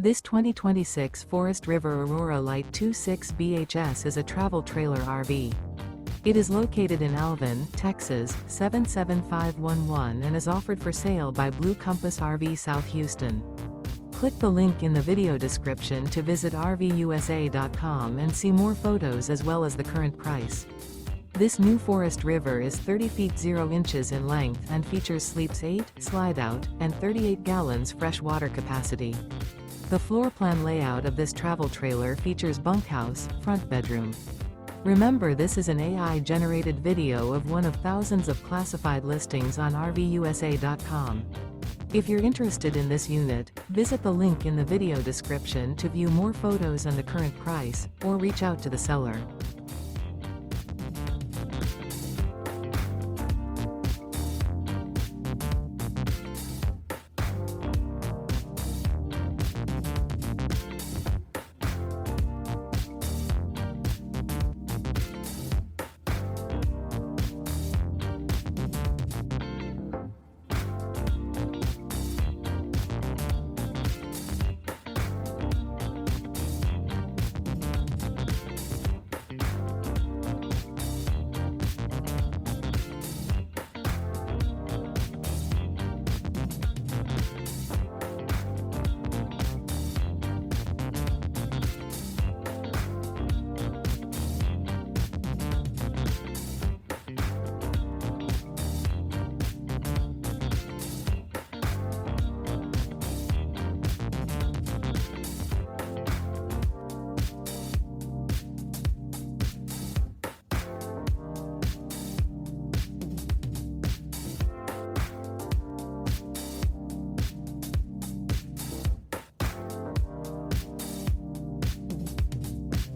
This 2026 Forest River Aurora Light 26 BHS is a travel trailer RV. It is located in Alvin, Texas, 77511 and is offered for sale by Blue Compass RV South Houston. Click the link in the video description to visit RVUSA.com and see more photos as well as the current price. This new Forest River is 30 feet 0 inches in length and features sleeps 8, slide-out, and 38 gallons fresh water capacity. The floor plan layout of this travel trailer features bunkhouse, front bedroom. Remember, this is an AI-generated video of one of thousands of classified listings on RVUSA.com. If you're interested in this unit, visit the link in the video description to view more photos and the current price, or reach out to the seller.